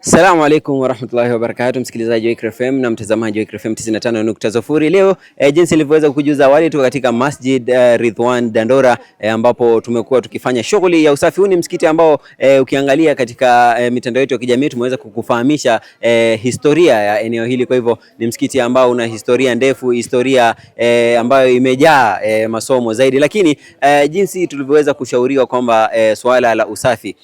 Assalamu alaikum warahmatullahi wabarakatuh, msikilizaji wa Iqra FM na mtazamaji wa Iqra FM 95.0. Leo jinsi nilivyoweza kukujuza awali, tuko katika Masjid Ridwan Dandora ambapo tumekuwa tukifanya shughuli ya usafi. Huu ni msikiti ambao ukiangalia katika mitandao yetu ya kijamii tumeweza kukufahamisha historia ya eneo hili. Kwa hivyo ni msikiti ambao una historia ndefu, historia ambayo imejaa masomo zaidi, lakini jinsi tulivyoweza kushauriwa kwamba swala la usafi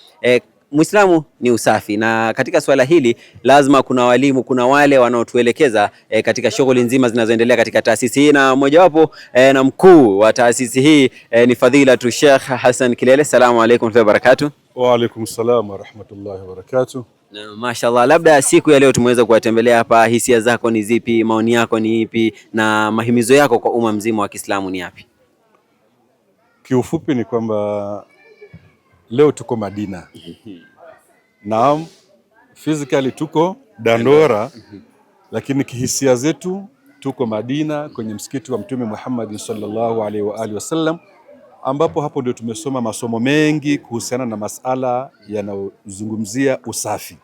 Muislamu ni usafi, na katika swala hili lazima kuna walimu, kuna wale wanaotuelekeza katika shughuli nzima zinazoendelea katika taasisi hii, na mojawapo na mkuu wa taasisi hii ni Fadhilatu Sheikh Hassan Kilele. Assalamu alaykum wa barakatuh. Wa alaykum salam wa rahmatullahi wa barakatuh. Na mashallah, labda siku ya leo tumeweza kuwatembelea hapa, hisia zako ni zipi, maoni yako ni ipi, na mahimizo yako kwa umma mzima wa Kiislamu ni yapi? Kiufupi ni kwamba leo tuko Madina. Naam, physically tuko Dandora, lakini kihisia zetu tuko Madina kwenye msikiti wa Mtume Muhammad sallallahu alaihi wa alihi wasallam, ambapo hapo ndio tumesoma masomo mengi kuhusiana na masala yanayozungumzia usafi,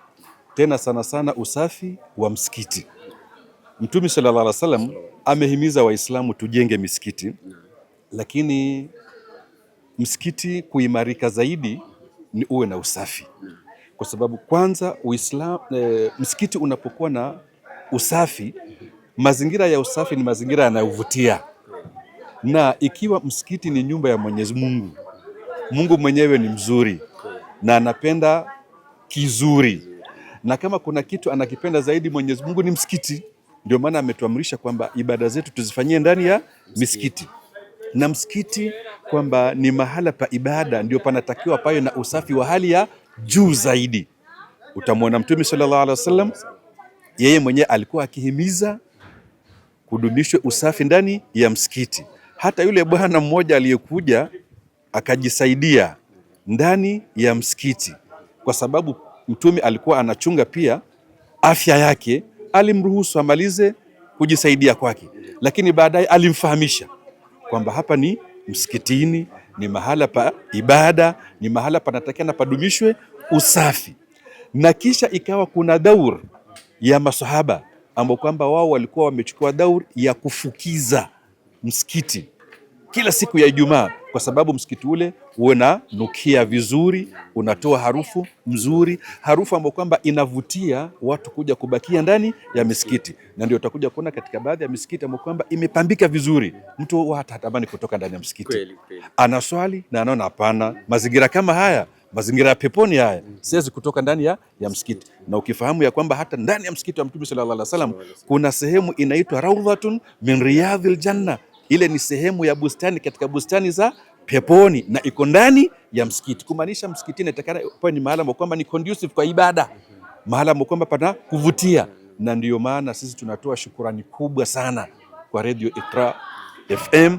tena sana sana usafi wa msikiti. Mtume sallallahu alaihi wasallam amehimiza Waislamu tujenge misikiti, lakini msikiti kuimarika zaidi ni uwe na usafi, kwa sababu kwanza msikiti unapokuwa na usafi, mazingira ya usafi ni mazingira yanayovutia. Na ikiwa msikiti ni nyumba ya Mwenyezi Mungu, Mungu mwenyewe ni mzuri na anapenda kizuri, na kama kuna kitu anakipenda zaidi Mwenyezi Mungu ni msikiti. Ndio maana ametuamrisha kwamba ibada zetu tuzifanyie ndani ya misikiti, na msikiti kwamba ni mahala pa ibada, ndio panatakiwa pawe na usafi wa hali ya juu zaidi. Utamwona Mtume sallallahu alaihi wasallam yeye mwenyewe alikuwa akihimiza kudumishwe usafi ndani ya msikiti. Hata yule bwana mmoja aliyekuja akajisaidia ndani ya msikiti, kwa sababu Mtume alikuwa anachunga pia afya yake, alimruhusu amalize kujisaidia kwake, lakini baadaye alimfahamisha kwamba hapa ni msikitini, ni mahala pa ibada, ni mahala panatakiwa padumishwe usafi. Na kisha ikawa kuna daur ya masahaba ambao kwamba wao walikuwa wamechukua daur ya kufukiza msikiti kila siku ya Ijumaa, kwa sababu msikiti ule unanukia vizuri, unatoa harufu mzuri, harufu ambayo kwamba inavutia watu kuja kubakia ndani ya misikiti. Na ndio utakuja kuona katika baadhi ya misikiti ambayo kwamba imepambika vizuri, mtu hata hatamani kutoka ndani ya msikiti. Anaswali na anaona hapana, mazingira kama haya, mazingira ya peponi haya, siwezi kutoka ndani ya msikiti. Na ukifahamu ya kwamba hata ndani ya msikiti wa Mtume sallallahu alaihi wasallam kuna sehemu inaitwa Rawdatun min Riyadhil Janna. Ile ni sehemu ya bustani katika bustani za peponi, na iko ndani ya msikiti, kumaanisha msikitini inatakana pawe ni mahala ambapo kwamba ni conducive kwa ibada, mahala ambapo kwamba pana kuvutia. Na ndiyo maana sisi tunatoa shukurani kubwa sana kwa Radio Iqra FM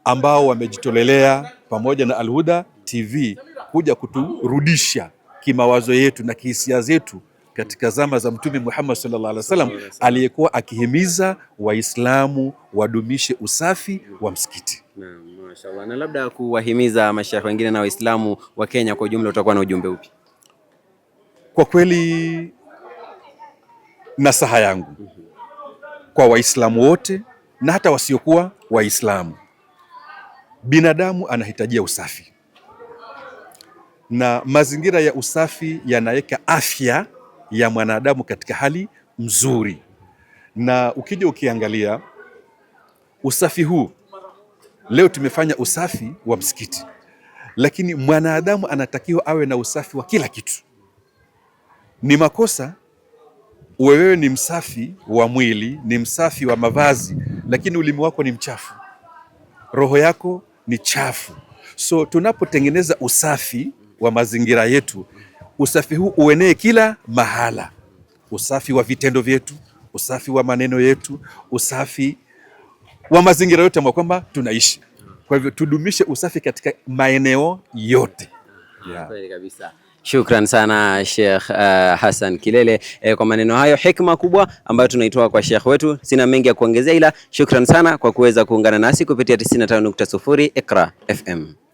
ambao wamejitolelea pamoja na Al Huda TV kuja kuturudisha kimawazo yetu na kihisia zetu katika zama za Mtume Muhammad sallallahu alaihi wasallam aliyekuwa akihimiza Waislamu wadumishe usafi wa msikiti. Mashaallah. Na labda kuwahimiza mashaikh wengine na Waislamu wa Kenya kwa ujumla, utakuwa na ujumbe upi? Kwa kweli nasaha yangu kwa Waislamu wote na hata wasiokuwa Waislamu, binadamu anahitajia usafi, na mazingira ya usafi yanaweka afya ya mwanadamu katika hali mzuri. Na ukija ukiangalia usafi huu, leo tumefanya usafi wa msikiti, lakini mwanadamu anatakiwa awe na usafi wa kila kitu. Ni makosa wewe ni msafi wa mwili, ni msafi wa mavazi, lakini ulimi wako ni mchafu, roho yako ni chafu. So tunapotengeneza usafi wa mazingira yetu, usafi huu uenee kila mahala, usafi wa vitendo vyetu, usafi wa maneno yetu, usafi wa mazingira yote ambayo kwamba tunaishi. Kwa hivyo tudumishe usafi katika maeneo yote. Kweli kabisa. Shukran sana Sheikh Hassan Kilele kwa maneno hayo, hikma kubwa ambayo tunaitoa kwa Sheikh wetu. Sina mengi ya kuongezea, ila shukran sana kwa kuweza kuungana nasi kupitia 95.0 Iqra FM.